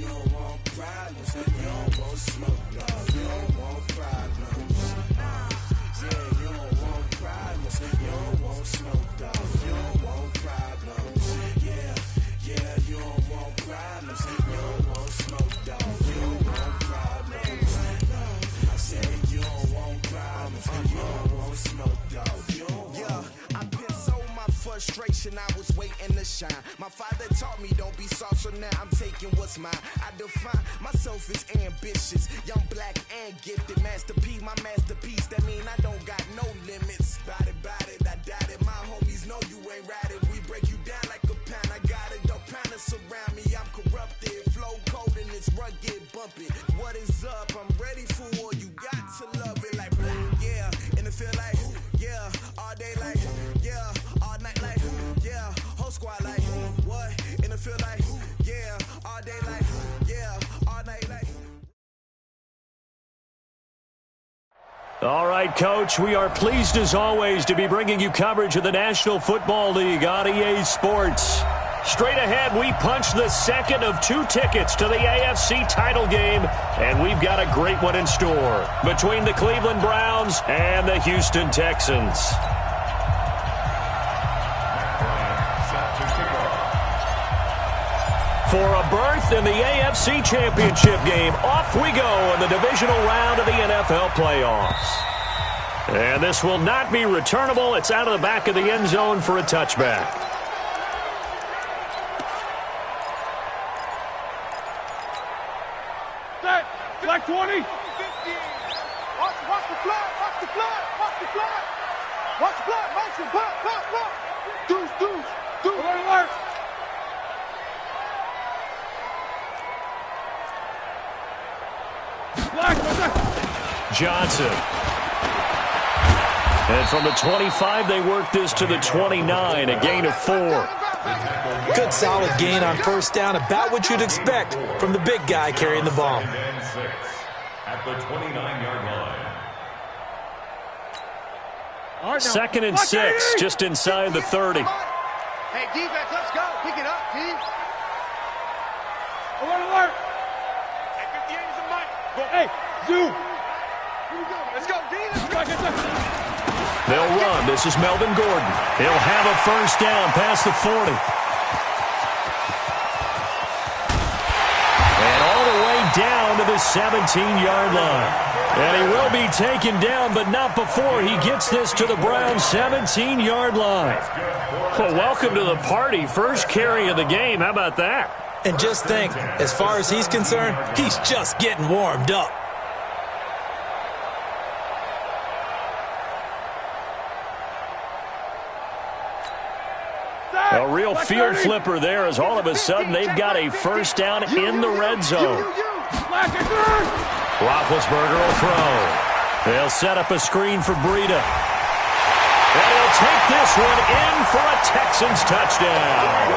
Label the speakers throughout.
Speaker 1: don't want problems. You don't want smoke, dog. You don't want problems. Yeah, you don't want problems. You don't want smoke, dog. You don't want problems. Yeah, you don't want problems. You don't want smoke, dog. You don't want problems. I said you don't want problems. You don't want smoke, dog. You don't want. I been so my frustration, I was waiting to shine. My father taught me don't be soft, so now I'm taking what's mine. I define myself as ambitious, young, black, and gifted. Master P, my masterpiece. That mean I don't got no limits. Bout it, I doubt it. My homies know you ain't ratted. We break you down like a pound. I got it, don't pound us around me. I'm corrupted, flow cold and it's rugged, bumping. What is up? I'm ready for war. You got to love it like blah, yeah. And it feel like yeah, all day like yeah, all night like yeah, whole squad like what? And it feel like yeah, all day like yeah, all night like.
Speaker 2: All right, Coach, we are pleased as always to be bringing you coverage of the National Football League on EA Sports. Straight ahead, we punch the second of 2 tickets to the AFC title game, and we've got a great one in store between the Cleveland Browns and the Houston Texans. For a berth in the AFC Championship game, off we go in the divisional round of the NFL playoffs. And this will not be returnable. It's out of the back of the end zone for a touchback.
Speaker 3: Set. Flag 20. Watch the flag. Watch the flag. Watch the flag. Watch the flag. Motion. Pop. Deuce. Alert.
Speaker 2: Johnson. And from the 25, they work this to the 29, a gain of 4.
Speaker 4: Good solid gain on first down, about what you'd expect from the big guy carrying the ball.
Speaker 5: At the 29-yard line.
Speaker 2: Second and 6, just inside the 30.
Speaker 3: Hey, defense, let's go. Pick it up, team. Alert. Hey, 58 is a mic. Hey, Zoo. Let's go, D.
Speaker 2: They'll run. This is Melvin Gordon. He'll have a first down past the 40. And all the way down to the 17-yard line. And he will be taken down, but not before he gets this to the Browns' 17-yard line. Well, welcome to the party. First carry of the game. How about that?
Speaker 4: And just think, as far as he's concerned, he's just getting warmed up.
Speaker 2: A real field flipper there as all of a sudden they've got a first down in the red zone. Roethlisberger will throw. They'll set up a screen for Breida. And he'll take this one in for a Texans touchdown.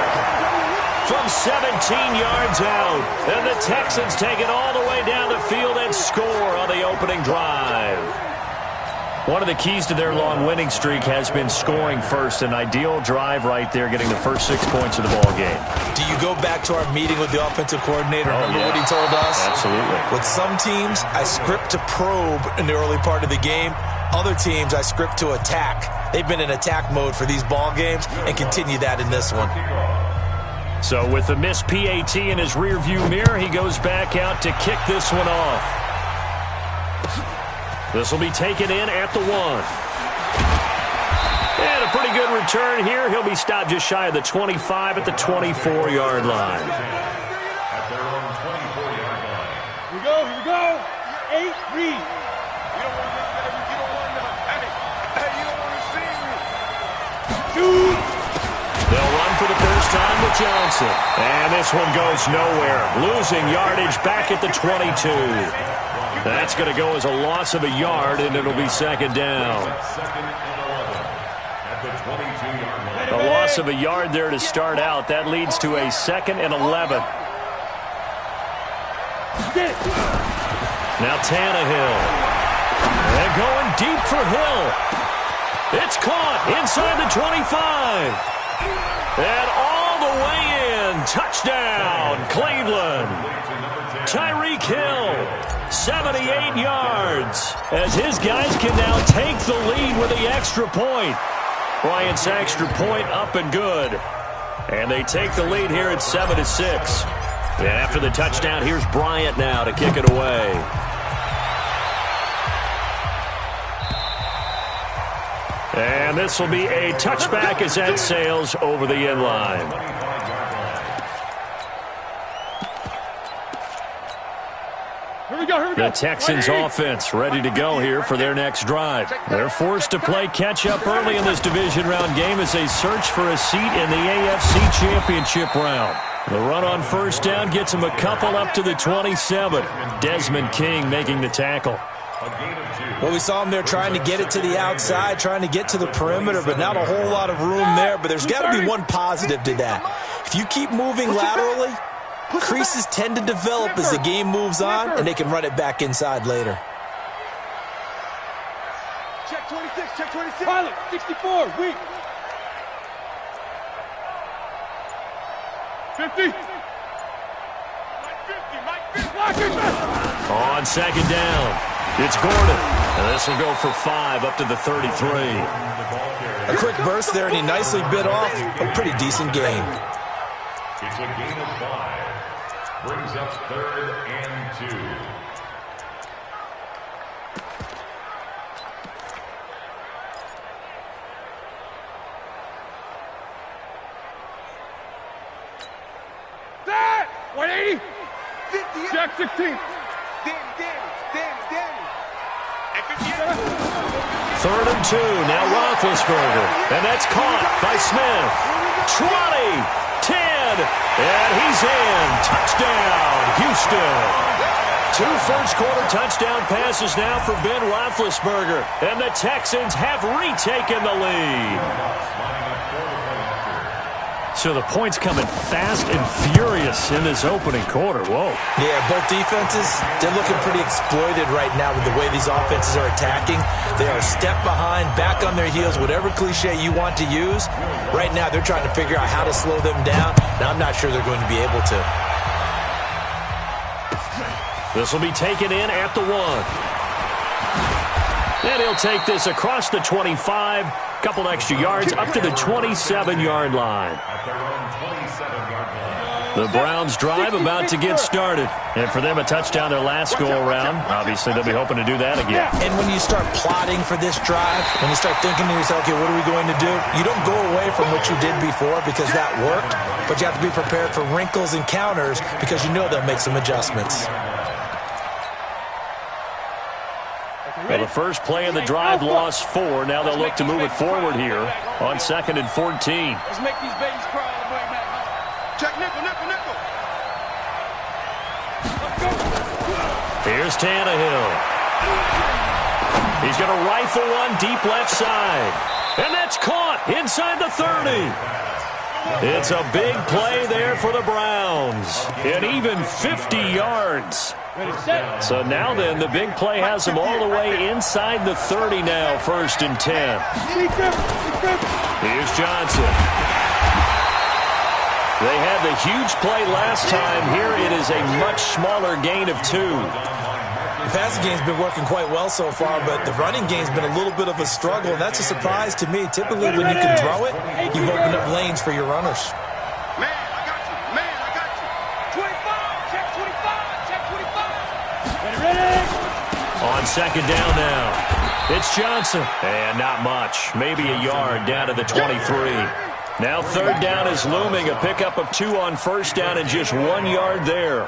Speaker 2: From 17 yards out. And the Texans take it all the way down the field and score on the opening drive. One of the keys to their long winning streak has been scoring first. An ideal drive right there, getting the first 6 points of the ball game.
Speaker 4: Do you go back to our meeting with the offensive coordinator? Remember what he told us?
Speaker 2: Absolutely.
Speaker 4: With some teams, I script to probe in the early part of the game. Other teams, I script to attack. They've been in attack mode for these ball games and continue that in this one.
Speaker 2: So with the missed PAT in his rearview mirror, he goes back out to kick this one off. This will be taken in at the 1. And a pretty good return here. He'll be stopped just shy of the 25 at the 24-yard line.
Speaker 5: At their own 24-yard line.
Speaker 3: Here we go. 8 read. You don't want to panic. You don't want to see me. Shoot.
Speaker 2: They'll run for the first time with Johnson. And this one goes nowhere. Losing yardage back at the 22. That's going to go as a loss of a yard, and it'll be second down. A loss of a yard there to start out. That leads to a 2nd and 11. Now Tannehill. They're going deep for Hill. It's caught inside the 25. And all the way in. Touchdown, Cleveland. 78 yards, as his guys can now take the lead with the extra point. Bryant's extra point up and good. And they take the lead here at 7-6. And after the touchdown, here's Bryant now to kick it away. And this will be a touchback as that sails over the end line. The Texans offense ready to go here for their next drive. They're forced to play catch-up early in this division round game as they search for a seat in the AFC Championship round. The run on first down gets them a couple up to the 27. Desmond King making the tackle.
Speaker 4: Well, we saw him there trying to get it to the outside, trying to get to the perimeter, but not a whole lot of room there. But there's got to be one positive to that. If you keep moving laterally, creases tend to develop as the game moves on, and they can run it back inside later.
Speaker 3: Check 26, check 26. Pilot, 64, weak. 50. Mike 50.
Speaker 2: On second down, it's Gordon. And this will go for 5 up to the 33.
Speaker 4: A quick burst there, and he nicely bit off a pretty decent gain.
Speaker 5: It's a gain of 5. Brings up 3rd and 2.
Speaker 3: That! 180. 50. Check 16. Danny. And 58.
Speaker 2: 3rd and 2. Now Roethlisberger. And that's caught by Smith. 20. 10. And he's in. Touchdown, Houston. 2 first-quarter touchdown passes now for Ben Roethlisberger. And the Texans have retaken the lead. So the points coming fast and furious in this opening quarter. Whoa.
Speaker 4: Yeah, both defenses, they're looking pretty exploited right now with the way these offenses are attacking. They are a step behind, back on their heels, whatever cliche you want to use. Right now, they're trying to figure out how to slow them down, and I'm not sure they're going to be able to.
Speaker 2: This will be taken in at the 1. And he'll take this across the 25. Couple extra yards up to the 27-yard line. The Browns drive about to get started. And for them, a touchdown their last go-around. Obviously, they'll be hoping to do that again.
Speaker 4: And when you start plotting for this drive, when you start thinking to yourself, okay, what are we going to do? You don't go away from what you did before because that worked. But you have to be prepared for wrinkles and counters because you know they'll make some adjustments.
Speaker 2: Well, the first play of the drive lost 4. Now they'll look to move it forward here on 2nd and 14.
Speaker 3: Let's make these babies cry on the way back. Check nickel.
Speaker 2: Here's Tannehill. He's going to rifle one deep left side. And that's caught inside the 30. It's a big play there for the Browns. And even 50 yards. So now then, the big play has them all the way inside the 30 now, 1st and 10. Here's Johnson. They had the huge play last time. Here it is a much smaller gain of 2.
Speaker 4: The passing game's been working quite well so far, but the running game's been a little bit of a struggle, and that's a surprise to me. Typically, when you can throw it, you've opened up lanes for your runners.
Speaker 3: Man, I got you. 25, check 25. Ready.
Speaker 2: On second down now, it's Johnson. And not much, maybe a yard down to the 23. Now 3rd down is looming, a pickup of 2 on 1st down and just 1 yard there.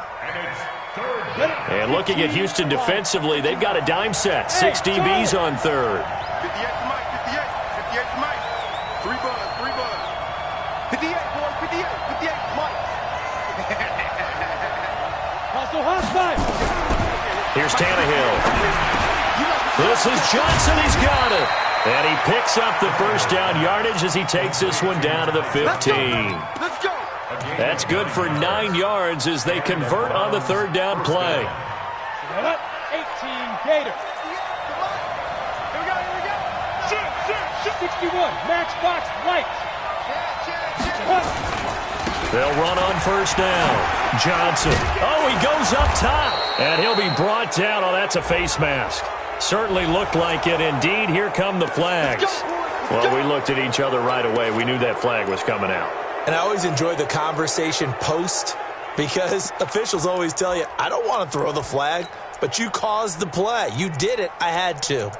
Speaker 2: And looking at Houston defensively, they've got a dime set. 6 DBs on 3rd.
Speaker 3: 58 to Mike, 58 to Mike. 3 buzz. 58, boys, 58 to Mike. Hustle, five.
Speaker 2: Here's Tannehill. This is Johnson, he's got it. And he picks up the first down yardage as he takes this one down to the 15.
Speaker 3: Let's go.
Speaker 2: That's good for 9 yards as they convert on the 3rd down play.
Speaker 3: 18 Gator. Here we go. 61, matchbox light.
Speaker 2: They'll run on first down. Johnson. Oh, he goes up top. And he'll be brought down. Oh, that's a face mask. Certainly looked like it. Indeed, here come the flags. Well, we looked at each other right away. We knew that flag was coming out.
Speaker 4: And I always enjoy the conversation post because officials always tell you, I don't want to throw the flag, but you caused the play. You did it. I had to.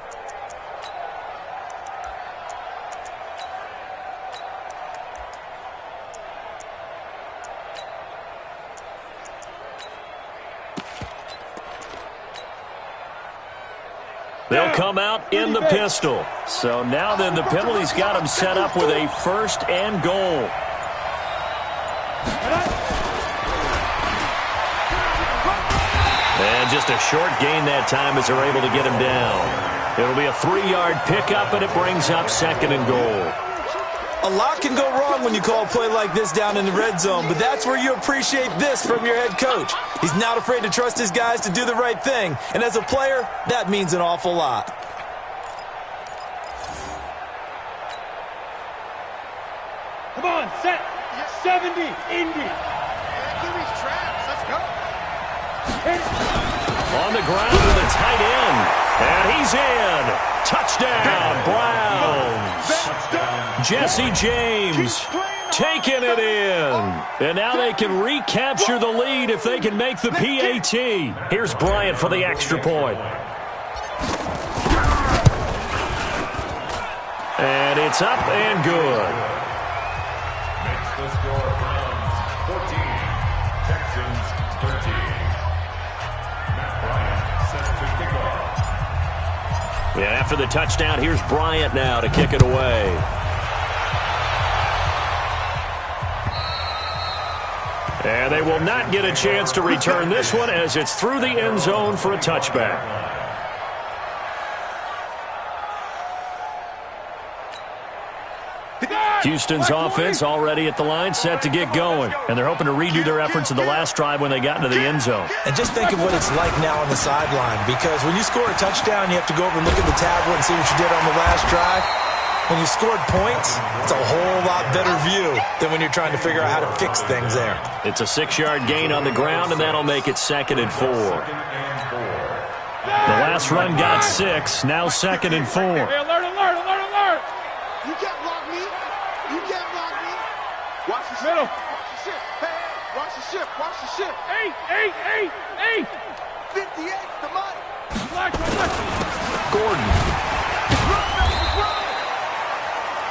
Speaker 2: They'll come out in the pistol. So now then the penalty's got him set up with a 1st and goal. And just a short gain that time as they're able to get him down. It'll be a 3-yard pickup, and it brings up 2nd and goal.
Speaker 4: A lot can go wrong when you call a play like this down in the red zone, but that's where you appreciate this from your head coach. He's not afraid to trust his guys to do the right thing, and as a player, that means an awful lot.
Speaker 3: Come on, set. 70, Indy.
Speaker 6: Let's go.
Speaker 2: On the ground with a tight end. And he's in. Touchdown, Browns. Jesse James taking it in. And now they can recapture the lead if they can make the PAT. Here's Bryant for the extra point. And it's up and good.
Speaker 5: Makes the score Browns 14, Texans 13. Matt Bryant set to kick off.
Speaker 2: Yeah, after the touchdown, here's Bryant now to kick it away. And they will not get a chance to return this one as it's through the end zone for a touchback. Houston's offense already at the line, set to get going. And they're hoping to redo their efforts in the last drive when they got into the end zone.
Speaker 4: And just think of what it's like now on the sideline, because when you score a touchdown, you have to go over and look at the tablet and see what you did on the last drive. When you scored points, it's a whole lot better view than when you're trying to figure out how to fix things there.
Speaker 2: It's a 6-yard gain on the ground, and that'll make it 2nd and 4. The last run got 6, now 2nd and 4.
Speaker 3: Hey, alert, alert, alert, alert.
Speaker 6: You can't block me. You can't block me. Watch the
Speaker 3: Middle.
Speaker 6: ship. Watch the ship. Hey, watch the ship. Watch the ship.
Speaker 3: 8.
Speaker 6: 58, the money.
Speaker 3: Black.
Speaker 2: Gordon.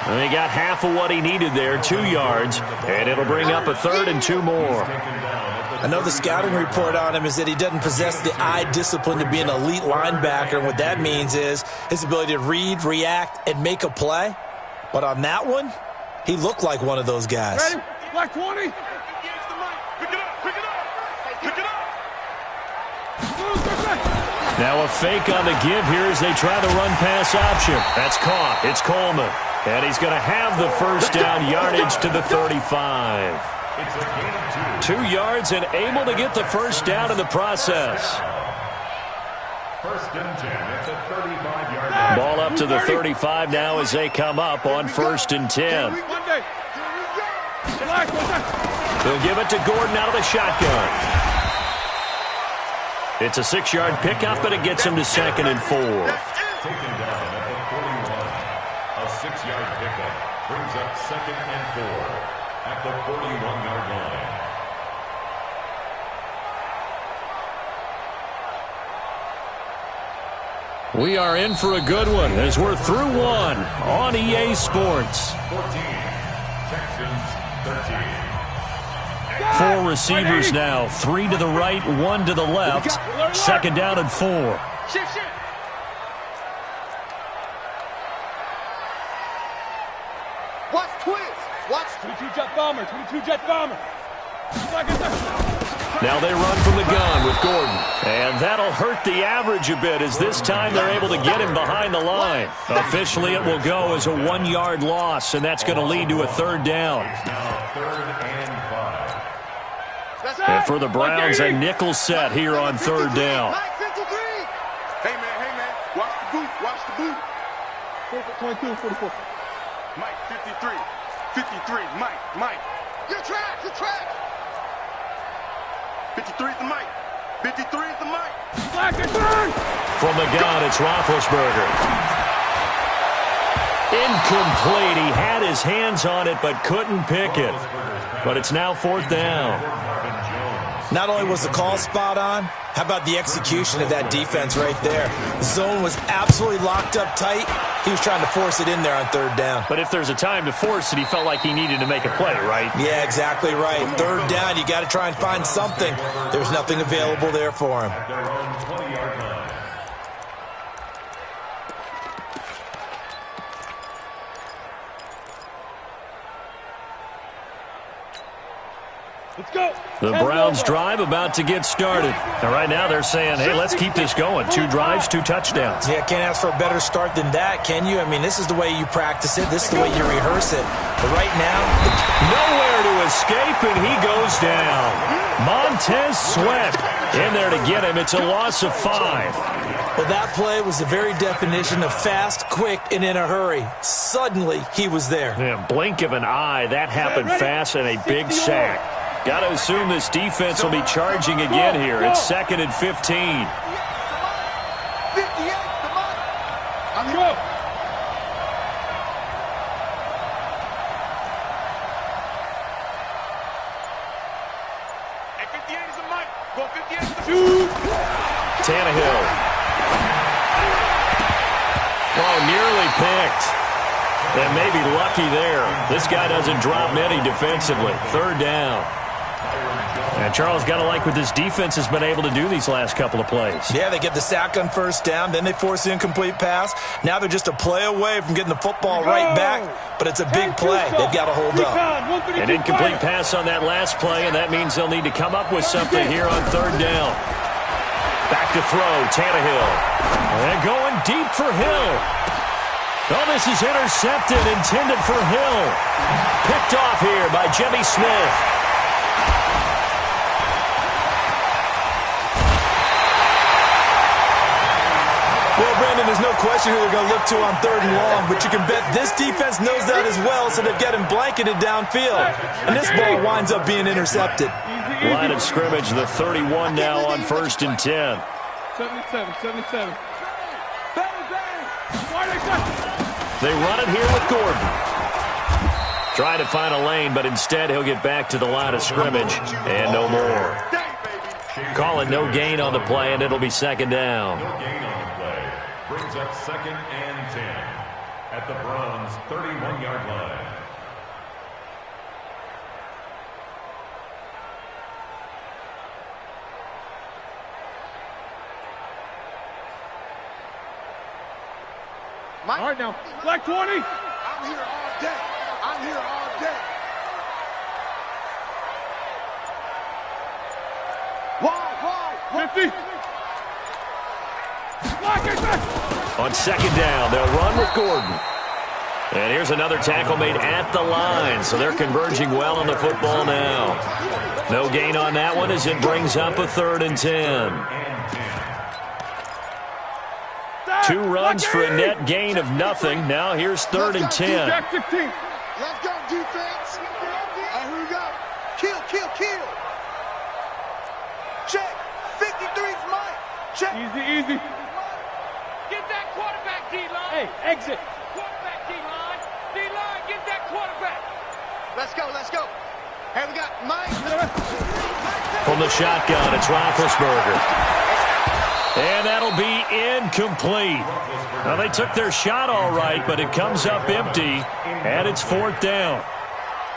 Speaker 2: And he got half of what he needed there, 2 yards, and it'll bring up a 3rd and 2 more.
Speaker 4: I know the scouting report on him is that he doesn't possess the eye discipline to be an elite linebacker, and what that means is his ability to read, react, and make a play. But on that one, he looked like one of those guys.
Speaker 3: Ready? Black 20.
Speaker 6: Pick it up. Pick it up. Pick it up.
Speaker 2: Now a fake on the give here as they try the run-pass option. That's caught. It's Coleman. And he's going to have the first down, yardage to the 35.
Speaker 5: It's a gain of
Speaker 2: 2 yards and able to get the first down in the process.
Speaker 5: 1st and 10 at the 35-yard line.
Speaker 2: Ball up to the 35 now as they come up on 1st and 10.
Speaker 3: Monday. Black.
Speaker 2: They'll give it to Gordon out of the shotgun. It's a 6-yard pickup, and it gets him to 2nd and 4.
Speaker 5: Taken down at the 41. A 6-yard pickup brings up 2nd and 4 at the 41-yard line.
Speaker 2: We are in for a good one as we're through one on EA Sports.
Speaker 5: 14, Texans 13.
Speaker 2: 4 receivers now, 3 to the right, 1 to the left. 2nd down and 4.
Speaker 3: Shit.
Speaker 6: Watch twins. Watch.
Speaker 3: 22 jet bomber. 22 jet bomber.
Speaker 2: Now they run from the gun with Gordon. And that'll hurt the average a bit as this time they're able to get him behind the line. Officially, it will go as a 1-yard loss, and that's going to lead to a 3rd down.
Speaker 5: Now 3rd and 5.
Speaker 2: And for the Browns, a nickel set here on 3rd down.
Speaker 6: Hey, man. Watch the boot. Watch the boot.
Speaker 3: 22 and 44.
Speaker 6: Mike, 53. 53. Mike. Good track, good track. 53 is the mic. 53 is the mic.
Speaker 2: From the gun, it's Roethlisberger. Incomplete. He had his hands on it but couldn't pick it. But it's now 4th down.
Speaker 4: Not only was the call spot on, how about the execution of that defense right there? The zone was absolutely locked up tight. He was trying to force it in there on 3rd down.
Speaker 2: But if there's a time to force it, he felt like he needed to make a play, right?
Speaker 4: Yeah, exactly right. 3rd down, you got to try and find something. There's nothing available there for him.
Speaker 3: Let's go.
Speaker 2: The Browns drive about to get started. And right now they're saying, hey, let's keep this going. 2 drives, 2 touchdowns.
Speaker 4: Yeah, can't ask for a better start than that, can you? I mean, this is the way you practice it. This is the way you rehearse it. But right now,
Speaker 2: nowhere to escape, and he goes down. Montez Sweat in there to get him. It's a loss of 5.
Speaker 4: well, that play was the very definition of fast, quick, and in a hurry. Suddenly, he was there.
Speaker 2: Yeah, blink of an eye. That happened fast and a big sack. Got to assume this defense will be charging again here. It's 2nd and 15.
Speaker 6: 58, I'm here.
Speaker 3: And 58 is the mic. Go 58 is the
Speaker 2: Tannehill. Oh, nearly picked. And maybe lucky there. This guy doesn't drop many defensively. 3rd down. And Charles, got to like what this defense has been able to do these last couple of plays.
Speaker 4: Yeah, they get the sack on 1st down, then they force the incomplete pass. Now they're just a play away from getting the football right back, but it's a big play. They've got to hold up.
Speaker 2: An incomplete pass on that last play, and that means they'll need to come up with something here on 3rd down. Back to throw, Tannehill. And going deep for Hill. Oh, this is intercepted, intended for Hill. Picked off here by Jimmy Smith.
Speaker 4: Well, Brandon, there's no question who they're going to look to on 3rd and long, but you can bet this defense knows that as well, so they've got him blanketed downfield. And this ball winds up being intercepted.
Speaker 2: Line of scrimmage, the 31 now on 1st and 10.
Speaker 3: 77.
Speaker 2: They run it here with Gordon. Trying to find a lane, but instead he'll get back to the line of scrimmage, and no more. Calling no gain on the play, and it'll be 2nd down.
Speaker 5: No gain on the play. Brings up 2nd and 10 at the Browns' 31-yard line.
Speaker 3: All right, now. Black 20.
Speaker 6: I'm here all day. I'm here all day. Whoa.
Speaker 3: 50. Black is back.
Speaker 2: On 2nd down, they'll run with Gordon. And here's another tackle made at the line, so they're converging well on the football now. No gain on that one as it brings up a 3rd and 10. 2 runs for a net gain of nothing. Now here's 3rd and 10.
Speaker 3: Back 15.
Speaker 6: Let's go, defense. Here we go. Kill. Check. 53's mine. Check.
Speaker 3: Easy.
Speaker 7: Get that quarterback, D-line.
Speaker 3: Hey, exit.
Speaker 7: Quarterback, D-line. D-line, get that quarterback.
Speaker 6: Let's go. Hey, we got Mike.
Speaker 2: From the shotgun, it's Roethlisberger. And that'll be incomplete. Now, they took their shot all right, but it comes up empty, and it's 4th down.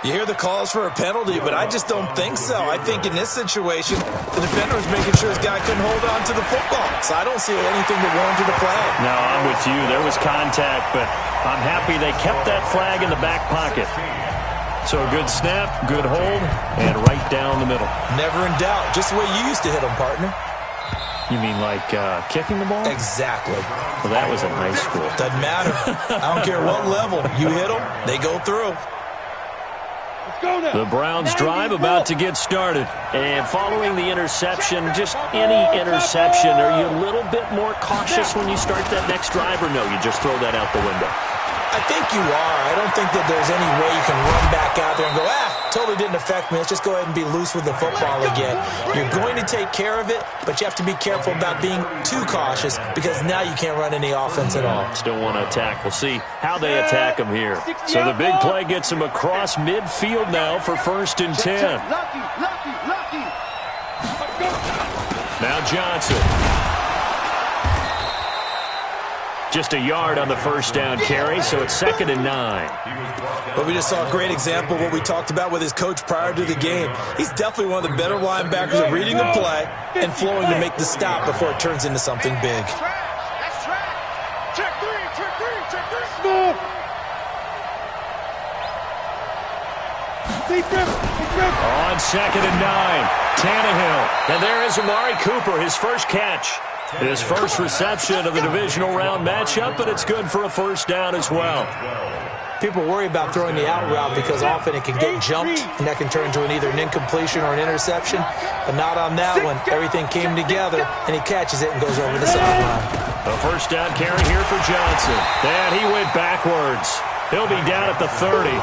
Speaker 4: You hear the calls for a penalty, but I just don't think so. I think in this situation, the defender was making sure his guy couldn't hold on to the football. So I don't see anything that warranted a flag.
Speaker 2: No, I'm with you. There was contact, but I'm happy they kept that flag in the back pocket. So a good snap, good hold, and right down the middle.
Speaker 4: Never in doubt. Just the way you used to hit them, partner.
Speaker 2: You mean like kicking the ball?
Speaker 4: Exactly.
Speaker 2: Well, that was in high school.
Speaker 4: Doesn't matter. I don't care what level. You hit them, they go through.
Speaker 3: Let's go now.
Speaker 2: The Browns drive about to get started. And following the interception, just any interception, are you a little bit more cautious when you start that next drive, or no, you just throw that out the window?
Speaker 4: I think you are. I don't think that there's any way you can run back out there and go, totally didn't affect me. Let's just go ahead and be loose with the football again. You're going to take care of it, but you have to be careful about being too cautious because now you can't run any offense at all.
Speaker 2: Still want to attack. We'll see how they attack him here. So the big play gets him across midfield now for 1st and 10. Now Johnson. Just a yard on the 1st down carry, so it's 2nd and 9.
Speaker 4: But we just saw a great example of what we talked about with his coach prior to the game. He's definitely one of the better linebackers at reading the play and flowing to make the stop before it turns into something big.
Speaker 6: That's track. Check three.
Speaker 2: On 2nd and 9, Tannehill. And there is Amari Cooper, his first catch. His first reception of the divisional round matchup, but it's good for a 1st down as well.
Speaker 4: People worry about throwing the out route because often it can get jumped, and that can turn into either an incompletion or an interception. But not on that one. Everything came together, and he catches it and goes over the sideline.
Speaker 2: A 1st down carry here for Johnson. And he went backwards. He'll be down at the 30.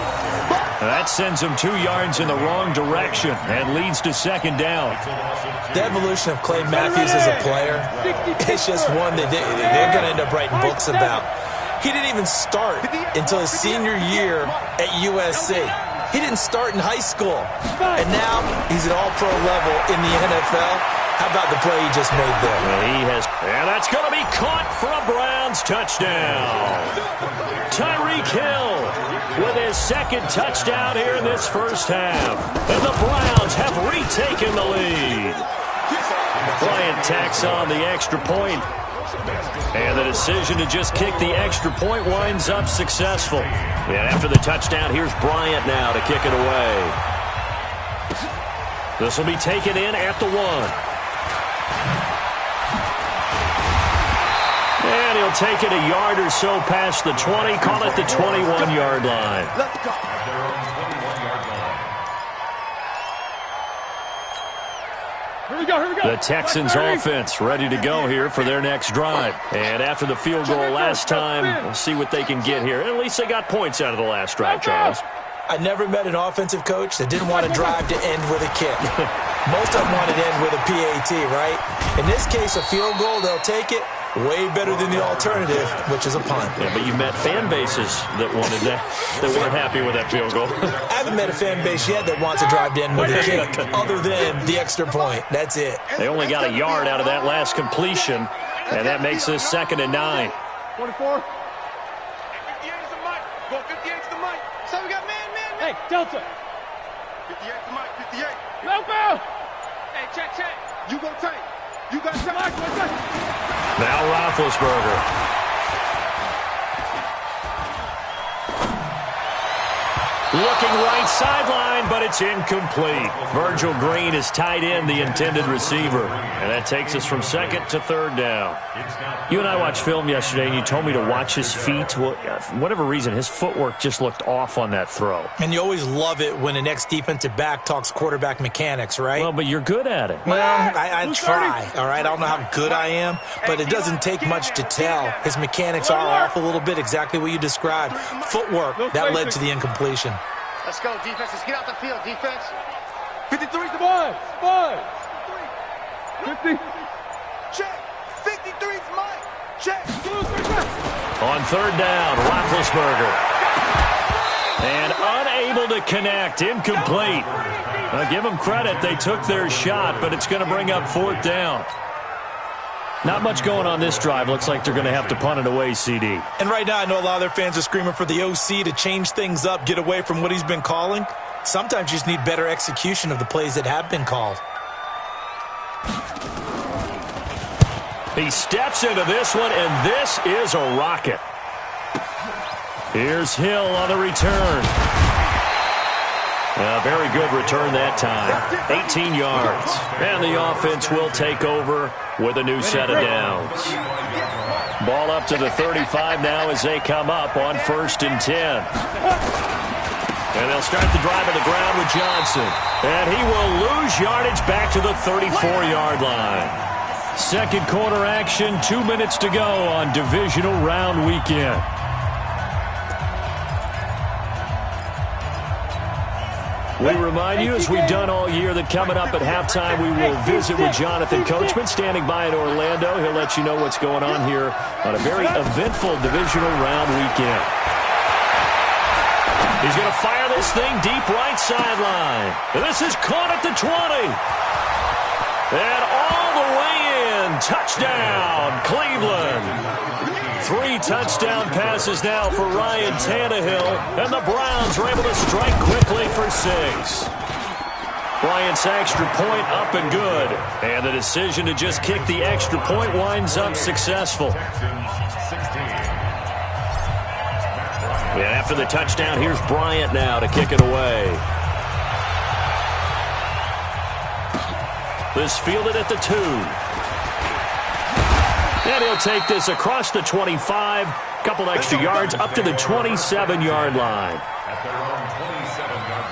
Speaker 2: That sends him 2 yards in the wrong direction and leads to 2nd down.
Speaker 4: The evolution of Clay Matthews as a player, it's just one that they're going to end up writing books about. He didn't even start until his senior year at USC. He didn't start in high school. And now he's at all-pro level in the NFL. How about the play he just made there?
Speaker 2: Well, he has, and that's going to be caught for a Browns touchdown. Tyreek Hill with his 2nd touchdown here in this 1st half. And the Browns have retaken the lead. Bryant tacks on the extra point. And the decision to just kick the extra point winds up successful. And after the touchdown, here's Bryant now to kick it away. This will be taken in at the 1. And he'll take it a yard or so past the 20, call it the 21-yard line.
Speaker 6: Let's go.
Speaker 7: Here we go.
Speaker 2: The Texans offense ready to go here for their next drive. And after the field goal last time, we'll see what they can get here. At least they got points out of the last drive, Charles.
Speaker 4: I never met an offensive coach that didn't want to drive to end with a kick. Most of them wanted to end with a PAT, right? In this case, a field goal, they'll take it. Way better than the alternative, which is a punt.
Speaker 2: Yeah, but you met fan bases that wanted that, that weren't happy with that field goal.
Speaker 4: I haven't met a fan base yet that wants to drive to end with a kick other than the extra point. That's it.
Speaker 2: They only got a yard out of that last completion, and that makes this 2nd and 9.
Speaker 6: 24. 58 is the mic. Go 58 is the mic. So we got man.
Speaker 7: Hey, Delta.
Speaker 6: 58 is the mic. 58.
Speaker 7: Loco. Hey, check.
Speaker 6: You go take. You got time.
Speaker 2: Now Roethlisberger. Looking right sideline, but it's incomplete. Virgil Green is tight end, the intended receiver. And that takes us from 2nd to 3rd down. You and I watched film yesterday, and you told me to watch his feet. Well, for whatever reason, his footwork just looked off on that throw.
Speaker 4: And you always love it when the next defensive back talks quarterback mechanics, right?
Speaker 2: Well, but you're good at it.
Speaker 4: Well, I try, all right? I don't know how good I am, but it doesn't take much to tell. His mechanics are off a little bit, exactly what you described. Footwork, that led to the incompletion.
Speaker 6: Let's go, defense. Let's get out the field, defense.
Speaker 7: 53's the ball. 50.
Speaker 6: Check. 53's Mike. Check.
Speaker 2: On 3rd down, Roethlisberger. And unable to connect, incomplete. Now, give them credit, they took their shot, but it's going to bring up 4th down. Not much going on this drive. Looks like they're going to have to punt it away, CD.
Speaker 4: And right now, I know a lot of their fans are screaming for the OC to change things up, get away from what he's been calling. Sometimes you just need better execution of the plays that have been called.
Speaker 2: He steps into this one, and this is a rocket. Here's Hill on the return. A very good return that time. 18 yards. And the offense will take over with a new set of downs. Ball up to the 35 now as they come up on 1st and 10. And they'll start the drive on the ground with Johnson. And he will lose yardage back to the 34-yard line. 2nd quarter action, 2 minutes to go on divisional round weekend. We remind you, as we've done all year, that coming up at halftime, we will visit with Jonathan Coachman, standing by in Orlando. He'll let you know what's going on here on a very eventful divisional round weekend. He's going to fire this thing deep right sideline. This is caught at the 20. And all the way in. Touchdown, Cleveland. 3 touchdown passes now for Ryan Tannehill, and the Browns are able to strike quickly for 6. Bryant's extra point up and good, and the decision to just kick the extra point winds up successful. And after the touchdown, here's Bryant now to kick it away. This fielded at the 2. And he'll take this across the 25, couple extra yards up to the 27-yard line.
Speaker 5: At their own 27-yard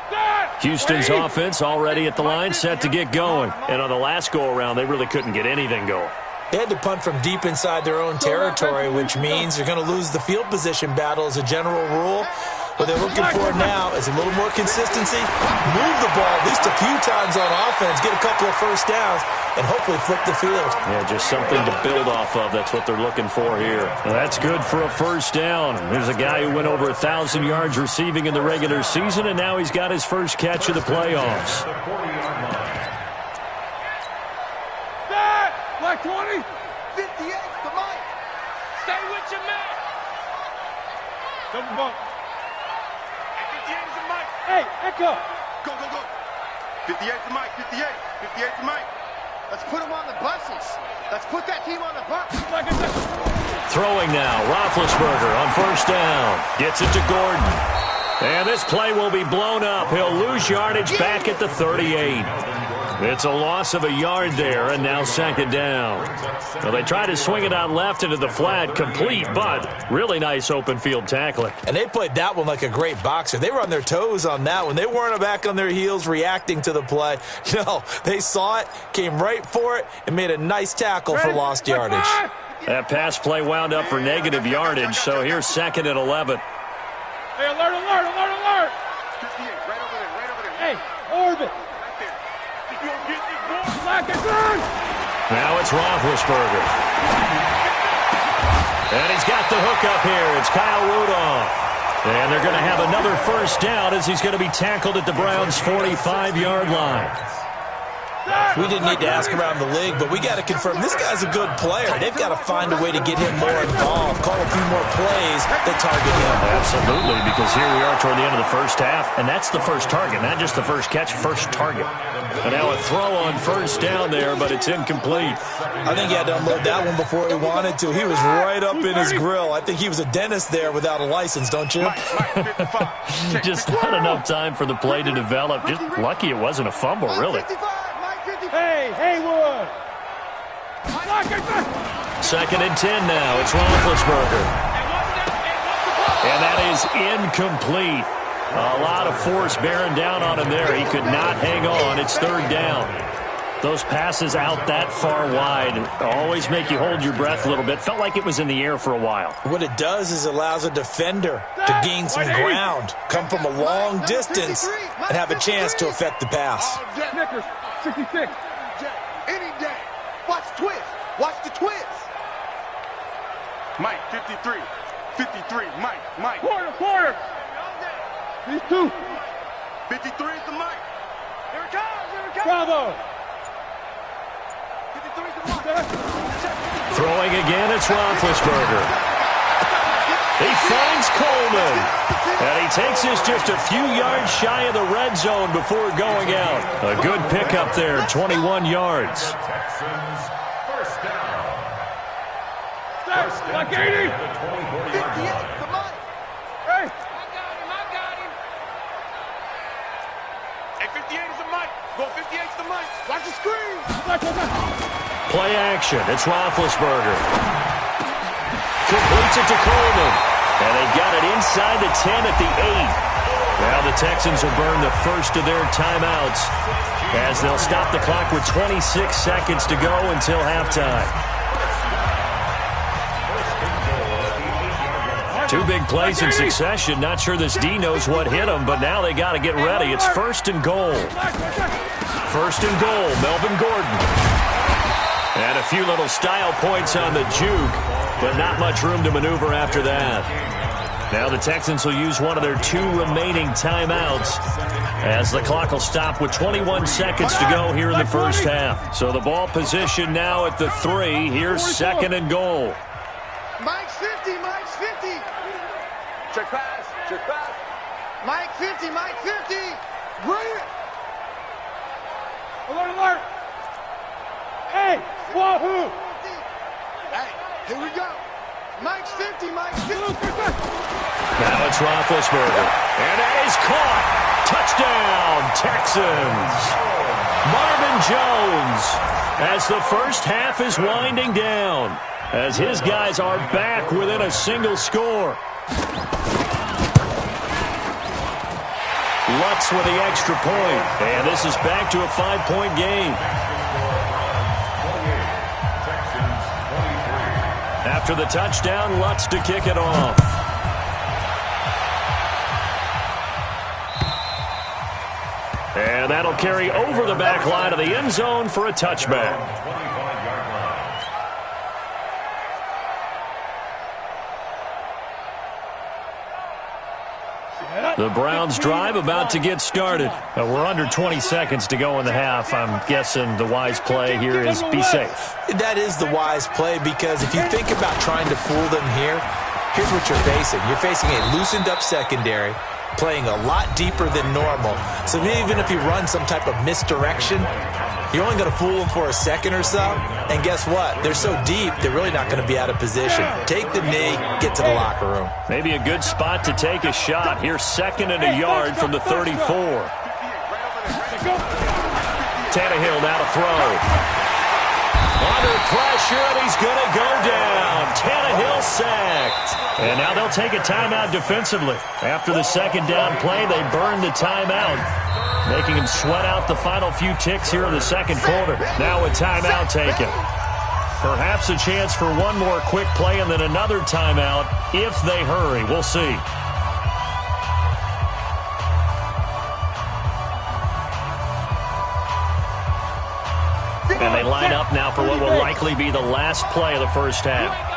Speaker 5: line.
Speaker 2: Houston's offense already at the line, set to get going. And on the last go-around, they really couldn't get anything going.
Speaker 4: They had to punt from deep inside their own territory, which means they're going to lose the field position battle as a general rule. What they're looking for now is a little more consistency, move the ball at least a few times on offense, get a couple of first downs, and hopefully flip the field.
Speaker 2: Yeah, just something to build off of. That's what they're looking for here. Well, that's good for a first down. There's a guy who went over 1,000 yards receiving in the regular season, and now he's got his first catch of the playoffs.
Speaker 5: The 40-yard line.
Speaker 3: Black 20.
Speaker 6: 58 to Mike.
Speaker 7: Stay with your man.
Speaker 3: Double bump.
Speaker 6: And 58 is to Mike.
Speaker 3: Hey, Echo.
Speaker 6: Go, go, go. 58 to Mike. 58. 58 to Mike. Let's put him on the buses. Let's put that team on the bus.
Speaker 2: Throwing now, Roethlisberger on first down. Gets it to Gordon. And this play will be blown up. He'll lose yardage back at the 38. It's a loss of a yard there, and now second down. Well, they try to swing it out left into the flat, complete, but really nice open field tackling.
Speaker 4: And they played that one like a great boxer. They were on their toes on that one. They weren't back on their heels reacting to the play. No, they saw it, came right for it, and made a nice tackle for lost yardage.
Speaker 2: That pass play wound up for negative yardage, so here's second and 11.
Speaker 3: Hey, alert, alert, alert, alert.
Speaker 6: 58, right over there, right over there.
Speaker 3: Hey, orbit.
Speaker 6: Right there.
Speaker 2: Now it's Roethlisberger. And he's got the hook up here. It's Kyle Rudolph. And they're going to have another first down as he's going to be tackled at the Browns' 45-yard line.
Speaker 4: We didn't need to ask around the league, but we got to confirm this guy's a good player. They've got to find a way to get him more involved, call a few more plays that target him.
Speaker 2: Absolutely, because here we are toward the end of the first half, and that's the first target, not just the first catch, first target. And now a throw on first down there, but it's incomplete.
Speaker 4: I think he had to unload that one before he wanted to. He was right up in his grill. I think he was a dentist there without a license, don't you?
Speaker 2: Just not enough time for the play to develop. Just lucky it wasn't a fumble, really.
Speaker 3: Hey, Haywood.
Speaker 2: Second and 10 now. It's Roethlisberger. And that is incomplete. A lot of force bearing down on him there. He could not hang on. It's third down. Those passes out that far wide always make you hold your breath a little bit. Felt like it was in the air for a while.
Speaker 4: What it does is it allows a defender to gain some ground, come from a long distance, and have a chance to affect the pass.
Speaker 3: Snickers, 66.
Speaker 6: Any day. Watch twist. Watch the twist. Mike, 53. 53. Mike.
Speaker 3: Quarter. These two.
Speaker 6: 53 is the Mike. Here it comes.
Speaker 3: Bravo.
Speaker 6: 53 is the Mike.
Speaker 2: Throwing again, it's Roethlisberger. He finds Coleman. And he takes this just a few yards shy of the red zone before going out. A good pickup there, 21 yards.
Speaker 5: Texans, first down.
Speaker 3: Like 80.
Speaker 6: 58 to Mike.
Speaker 3: Hey.
Speaker 7: I got him.
Speaker 6: And 58 is the Mike. Go 58 is the Mike. Watch the screen.
Speaker 2: Play action. It's Roethlisberger. Completes it to Coleman. And they've got it inside the 10 at the 8. Now the Texans will burn the first of their timeouts as they'll stop the clock with 26 seconds to go until halftime. Two big plays in succession. Not sure this D knows what hit him, but now they got to get ready. It's first and goal. First and goal, Melvin Gordon. And a few little style points on the juke, but not much room to maneuver after that. Now the Texans will use one of their 2 remaining timeouts as the clock will stop with 21 seconds to go here in the first half. So the ball position now at the 3. Here's second and goal.
Speaker 6: Mike's 50, Mike's 50.
Speaker 3: Check pass, check pass.
Speaker 6: Mike 50, Mike 50. Bring it.
Speaker 3: Alert, alert. Hey, wahoo.
Speaker 6: Hey, here we go. Mike's 50, Mike's 50.
Speaker 2: Now it's Roethlisberger. And that is caught. Touchdown, Texans. Marvin Jones as the first half is winding down, as his guys are back within a single score. Lutz with the extra point, and this is back to a 5-point game. After the touchdown, Lutz to kick it off. And that'll carry over the back line of the end zone for a touchback. The Browns drive about to get started. We're under 20 seconds to go in the half. I'm guessing the wise play here is be safe.
Speaker 4: That is the wise play, because if you think about trying to fool them here, here's what you're facing. You're facing a loosened up secondary, playing a lot deeper than normal. So even if you run some type of misdirection, you're only going to fool them for a second or so. And guess what? They're so deep, they're really not going to be out of position. Take the knee, get to the locker room.
Speaker 2: Maybe a good spot to take a shot. Here's second and a yard from the 34. Tannehill now to throw. Under pressure, and he's going to go down. Tannehill sacked. And now they'll take a timeout defensively. After the second down play, they burn the timeout, making him sweat out the final few ticks here in the second quarter. Now a timeout taken. Perhaps a chance for one more quick play and then another timeout if they hurry. We'll see. And they line up now for what will likely be the last play of the first half.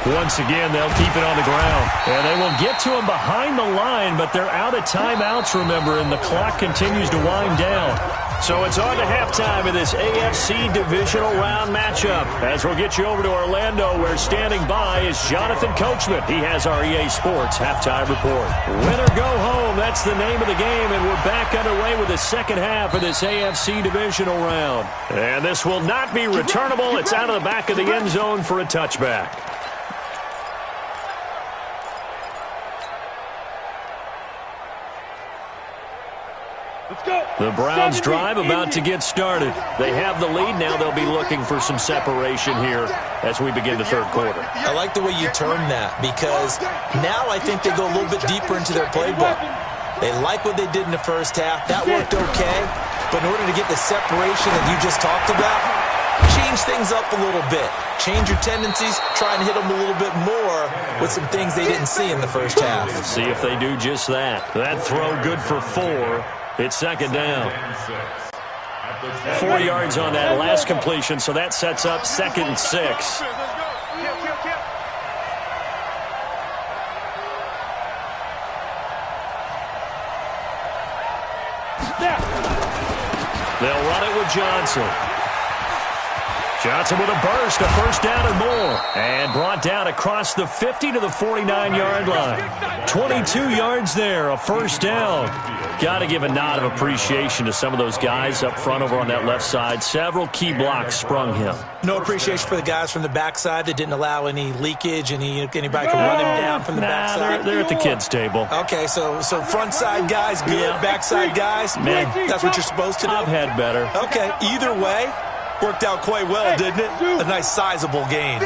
Speaker 2: Once again, they'll keep it on the ground. And they will get to him behind the line, but they're out of timeouts, remember, and the clock continues to wind down. So it's on to halftime of this AFC divisional round matchup. As we'll get you over to Orlando, where standing by is Jonathan Coachman. He has our EA Sports halftime report. Win or go home, that's the name of the game, and we're back underway with the second half of this AFC divisional round. And this will not be returnable. It's out of the back of the end zone for a touchback. The Browns drive about to get started. They have the lead. Now they'll be looking for some separation here as we begin the third quarter.
Speaker 4: I like the way you turn that, because now I think they go a little bit deeper into their playbook. They like what they did in the first half. That worked okay. But in order to get the separation that you just talked about, change things up a little bit. Change your tendencies. Try and hit them a little bit more with some things they didn't see in the first half.
Speaker 2: Let's see if they do just that. That throw good for 4. It's second down. 4 yards on that last completion, so that sets up 2nd and 6. They'll run it with Johnson. Johnson with a burst, a first down and more. And brought down across the 50 to the 49-yard line. 22 yards there, a first down. Got to give a nod of appreciation to some of those guys up front over on that left side. Several key blocks sprung him.
Speaker 4: No appreciation for the guys from the backside that didn't allow any leakage, anybody could run him down from the backside.
Speaker 2: They're at the kids' table.
Speaker 4: Okay, so front side guys good, yeah. Backside guys,
Speaker 2: man,
Speaker 4: that's what you're supposed to do?
Speaker 2: I've had better.
Speaker 4: Okay, either way, worked out quite well, didn't it? A nice sizable gain.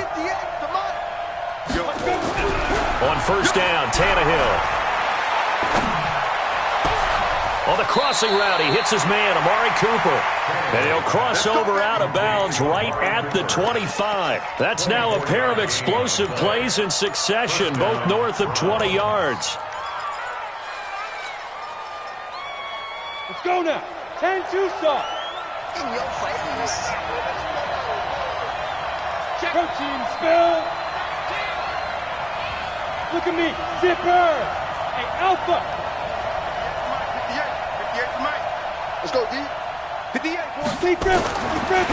Speaker 2: On first down, Tannehill. On the crossing route, he hits his man, Amari Cooper. And he'll cross over out of bounds right at the 25. That's now a pair of explosive plays in succession, both north of 20 yards.
Speaker 3: Let's go now. 10-2 stop.
Speaker 8: In your face.
Speaker 3: Protein spill. Look at me. Zipper. Hey, Alpha.
Speaker 6: 58 to Mike. Let's go, D. 58, boy.
Speaker 3: Hey, Griff.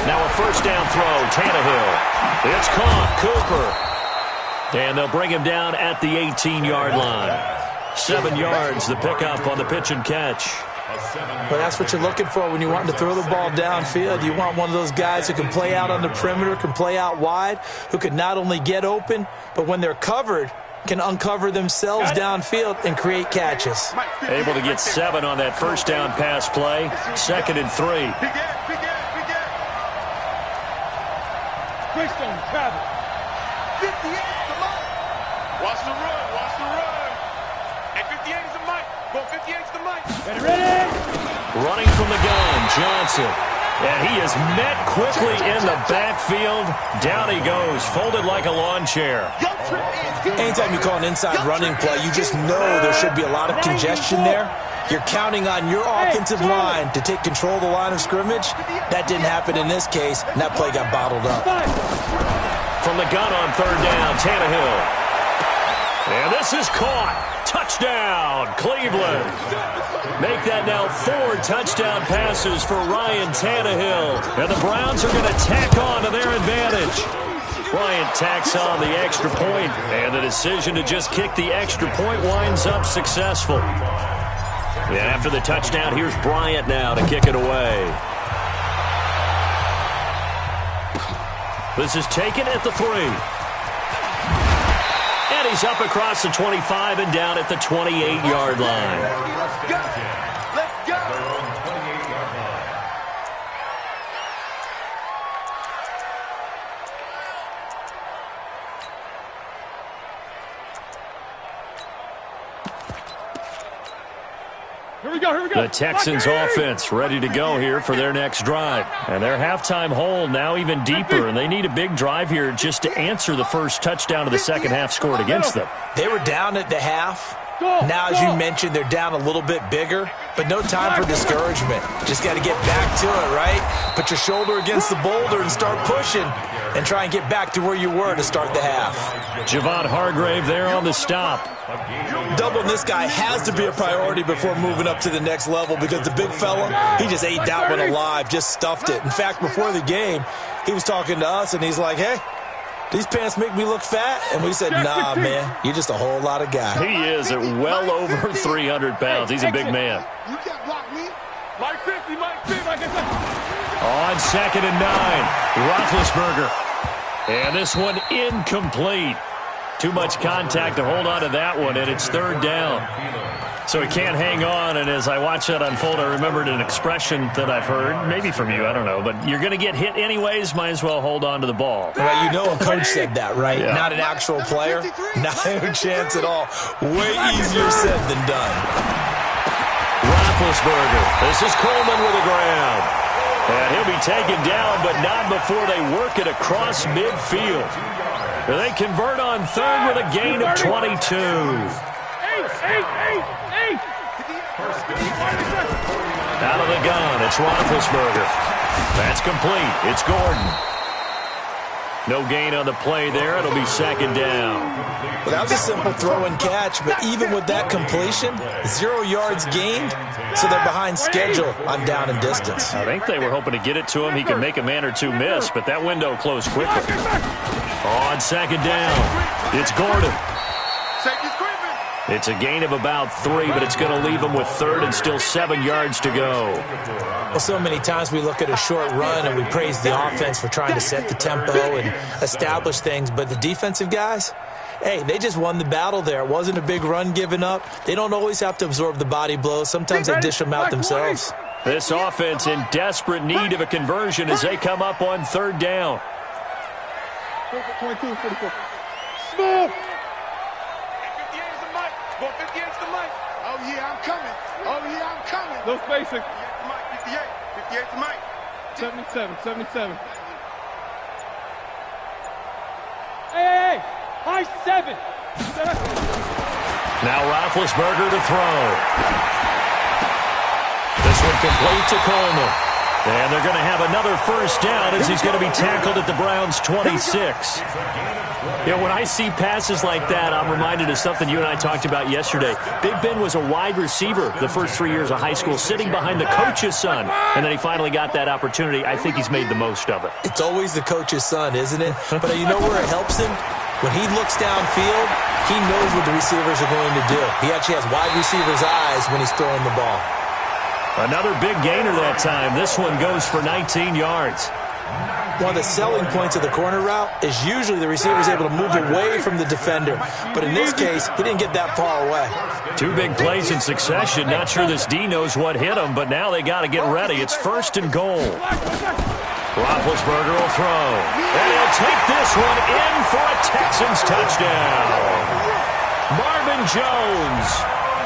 Speaker 2: Now a first down throw, Tannehill. It's caught, Cooper. And they'll bring him down at the 18-yard line. 7 yards, the pickup on the pitch and catch.
Speaker 4: Well, that's what you're looking for when you want to throw the ball downfield. You want one of those guys who can play out on the perimeter, can play out wide, who can not only get open, but when they're covered, can uncover themselves downfield and create catches.
Speaker 2: Able to get 7 on that first down pass play. 2nd and 3.
Speaker 6: Big ass.
Speaker 3: Greystone travel.
Speaker 6: 58 to Mike.
Speaker 3: Watch the run. And 58 is the Mike. Go 58 is the Mike. Ready?
Speaker 2: Running from the gun, Johnson. And he is met quickly in the backfield. Down he goes, folded like a lawn chair.
Speaker 4: Anytime you call an inside running play, you just know there should be a lot of congestion there. You're counting on your offensive line to take control of the line of scrimmage. That didn't happen in this case, and that play got bottled up.
Speaker 2: From the gun on 3rd down, Tannehill. And this is caught. Touchdown, Cleveland. Make that now 4 touchdown passes for Ryan Tannehill. And the Browns are going to tack on to their advantage. Bryant tacks on the extra point, and the decision to just kick the extra point winds up successful. And after the touchdown, here's Bryant now to kick it away. This is taken at the 3. And he's up across the 25 and down at the 28-yard line.
Speaker 6: Let's go.
Speaker 3: Here we go.
Speaker 2: The Texans offense ready to go here for their next drive. And their halftime hole now even deeper, and they need a big drive here just to answer the first touchdown of the second half scored against them.
Speaker 4: They were down at the half. Now, as you mentioned, they're down a little bit bigger, but no time for discouragement. Just got to get back to it, right? Put your shoulder against the boulder and start pushing and try and get back to where you were to start the half.
Speaker 2: Javon Hargrave there on the stop.
Speaker 4: Doubling this guy has to be a priority before moving up to the next level because the big fella, he just ate that one alive, just stuffed it. In fact, before the game, he was talking to us, and he's like, hey, these pants make me look fat? And we said, nah, man, you're just a whole lot of guy.
Speaker 2: He is at well over 300 pounds. He's a big man.
Speaker 6: You can't block me.
Speaker 3: Mike 50.
Speaker 2: On 2nd and 9, Roethlisberger. And this one incomplete. Too much contact to hold on to that one, and it's 3rd down. So he can't hang on, and as I watch that unfold, I remembered an expression that I've heard, maybe from you, I don't know, but you're going to get hit anyways, might as well hold on to the ball.
Speaker 4: Well, you know a coach said that, right?
Speaker 2: Yeah.
Speaker 4: Not an actual player. Not a chance at all. Way easier said than done.
Speaker 2: Roethlisberger. This is Coleman with a grab. And he'll be taken down, but not before they work it across midfield. They convert on 3rd with a gain of 22. Out of the gun, it's Roethlisberger. That's complete. It's Gordon. No gain on the play there. It'll be 2nd down.
Speaker 4: Well, that was a simple throw and catch, but even with that completion, 0 yards gained, so they're behind schedule on down and distance.
Speaker 2: I think they were hoping to get it to him. He could make a man or two miss, but that window closed quickly. On 2nd down, it's Gordon.
Speaker 6: Safety's creeping.
Speaker 2: It's a gain of about 3, but it's going to leave him with 3rd and still 7 yards to go.
Speaker 4: Well, so many times we look at a short run and we praise the offense for trying to set the tempo and establish things, but the defensive guys, hey, they just won the battle there. It wasn't a big run given up. They don't always have to absorb the body blows. Sometimes they dish them out themselves.
Speaker 2: This offense in desperate need of a conversion as they come up on 3rd down.
Speaker 3: 22, 44. Smooth. 58 is the mic. Go 58 is the mic.
Speaker 6: Oh, yeah, I'm coming. Oh, yeah, I'm coming.
Speaker 3: No spacing.
Speaker 6: 58 to Mike.
Speaker 3: 77.
Speaker 7: Hey, high 7.
Speaker 2: Now Roethlisberger to throw. This one complete to Coleman. And they're going to have another first down as he's going to be tackled at the Browns' 26. You know, when I see passes like that, I'm reminded of something you and I talked about yesterday. Big Ben was a wide receiver the first 3 years of high school, sitting behind the coach's son. And then he finally got that opportunity. I think he's made the most of it.
Speaker 4: It's always the coach's son, isn't it? But you know where it helps him? When he looks downfield, he knows what the receivers are going to do. He actually has wide receivers' eyes when he's throwing the ball.
Speaker 2: Another big gainer that time. This one goes for 19 yards.
Speaker 4: One of the selling points of the corner route is usually the receiver is able to move away from the defender. But in this case, he didn't get that far away.
Speaker 2: Two big plays in succession. Not sure this D knows what hit him, but now they got to get ready. It's 1st and goal. Roethlisberger will throw. And he'll take this one in for a Texans touchdown. Marvin Jones.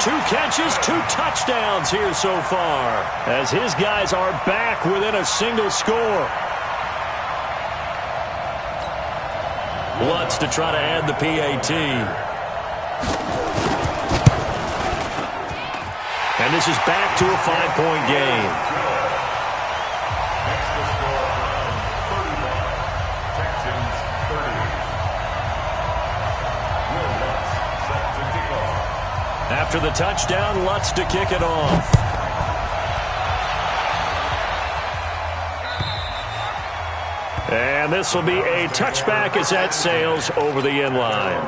Speaker 2: 2 catches, 2 touchdowns here so far, as his guys are back within a single score. Lutz to try to add the PAT. And this is back to a 5-point game. After the touchdown, Lutz to kick it off. And this will be a touchback as that sails over the end line.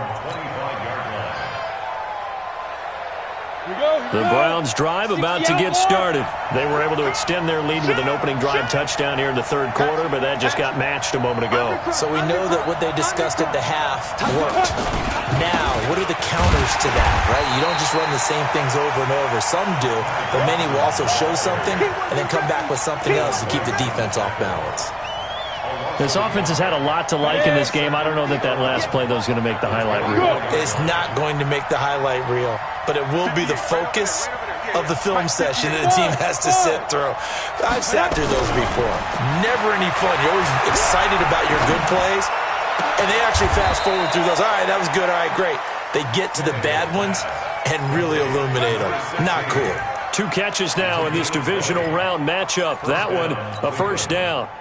Speaker 2: The Browns drive about to get started. They were able to extend their lead with an opening drive touchdown here in the 3rd quarter, but that just got matched a moment ago.
Speaker 4: So we know that what they discussed at the half worked. Now, what are the counters to that, right? You don't just run the same things over and over. Some do, but many will also show something and then come back with something else to keep the defense off balance.
Speaker 2: This offense has had a lot to like in this game. I don't know that last play, though, is going to make the highlight reel.
Speaker 4: It's not going to make the highlight reel, but it will be the focus of the film session that the team has to sit through. I've sat through those before. Never any fun. You're always excited about your good plays, and they actually fast forward through those. All right, that was good. All right, great. They get to the bad ones and really illuminate them. Not cool.
Speaker 2: 2 catches now in this divisional round matchup. That one, a first down.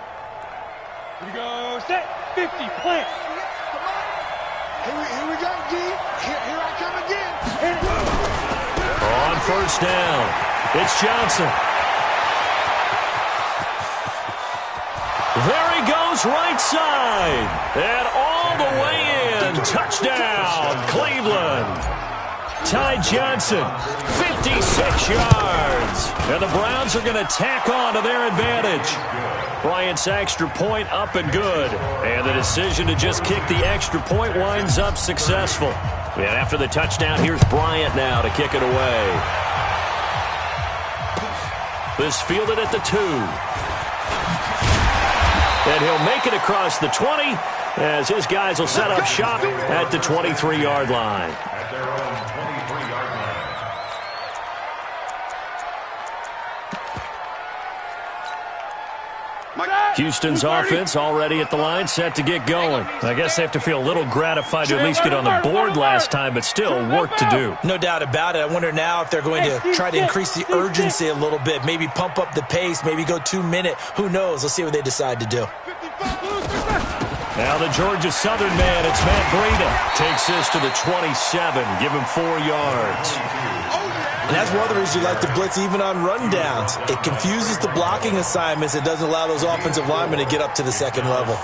Speaker 7: Here we go, set, 50, plant.
Speaker 6: Here we go, D. Here I come again.
Speaker 2: On first down, it's Johnson. There he goes, right side. And all the way in. Touchdown, Cleveland. Ty Johnson, 56 yards. And the Browns are going to tack on to their advantage. Bryant's extra point up and good. And the decision to just kick the extra point winds up successful. And after the touchdown, here's Bryant now to kick it away. This fielded at the 2. And he'll make it across the 20 as his guys will set up shop at the 23-yard line.
Speaker 5: At their own 23-yard line.
Speaker 2: Houston's offense already at the line, set to get going. I guess they have to feel a little gratified to at least get on the board last time, but still work to do.
Speaker 4: No doubt about it. I wonder now if they're going to try to increase the urgency a little bit, maybe pump up the pace, maybe go 2-minute. Who knows? Let's see what they decide to do.
Speaker 2: Now the Georgia Southern man, it's Matt Breida, takes this to the 27, give him 4 yards.
Speaker 4: And that's one of the reasons you like to blitz even on rundowns. It confuses the blocking assignments. It doesn't allow those offensive linemen to get up to the second level.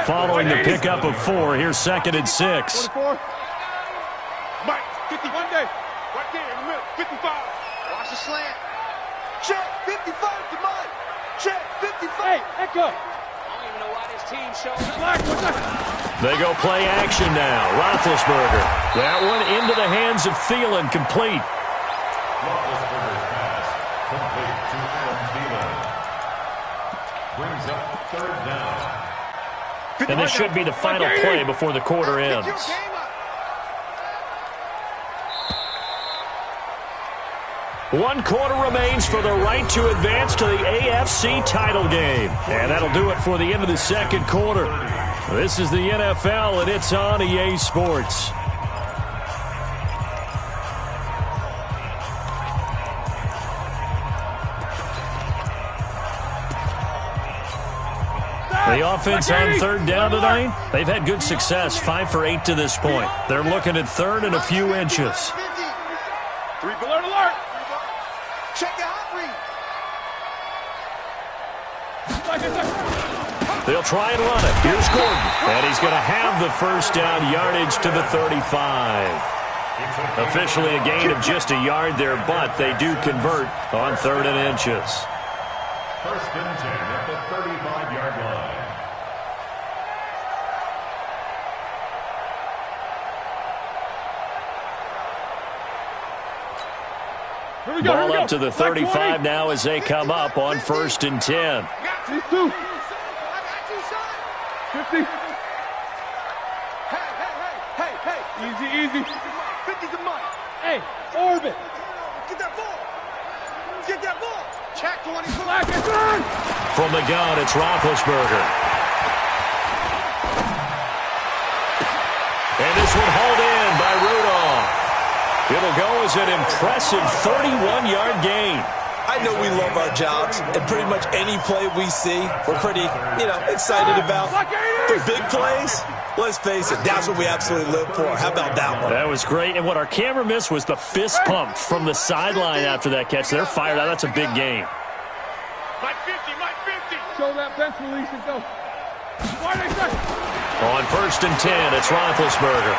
Speaker 2: Following the pickup of 4, here's 2nd and 6.
Speaker 3: 44. Mike, 51 day. Right there in the middle, 55.
Speaker 6: Watch the slant. Check, 55 to Mike. Check, 55.
Speaker 7: Hey, Echo.
Speaker 2: They go play action now. Roethlisberger. That one into the hands of Thielen, complete.
Speaker 5: Roethlisberger's pass complete to Thielen. Brings up 3rd down.
Speaker 2: And this should be the final play before the quarter ends. 1 quarter remains for the right to advance to the AFC title game. And that'll do it for the end of the second quarter. This is the NFL, and it's on EA Sports. The offense on third down tonight, they've had good success, 5 for 8 to this point. They're looking at third and a few inches.
Speaker 3: Alert, alert!
Speaker 6: Check the hot read.
Speaker 2: They'll try and run it. Here's Gordon, and he's going to have the first down yardage to the 35. Officially a gain of just a yard there, but they do convert on third and inches.
Speaker 5: First and 10 at the 35-yard line.
Speaker 2: Ball up to the 35 now as they come up on first and 10.
Speaker 3: These two. 50. Hey. Easy.
Speaker 6: 50's a mine.
Speaker 3: Hey, orbit.
Speaker 6: Get that ball. Check 20.
Speaker 2: From the gun, it's Roethlisberger. And this one hauled in by Rudolph. It'll go as an impressive 31-yard gain.
Speaker 4: I know we love our jobs, and pretty much any play we see, we're pretty, excited about. The big plays, let's face it, that's what we absolutely live for. How about that one?
Speaker 2: That was great, and what our camera missed was the fist pump from the sideline after that catch. They're fired out. That's a big gain.
Speaker 3: Mike 50. Show that bench release and go.
Speaker 2: On first and 10, it's Roethlisberger.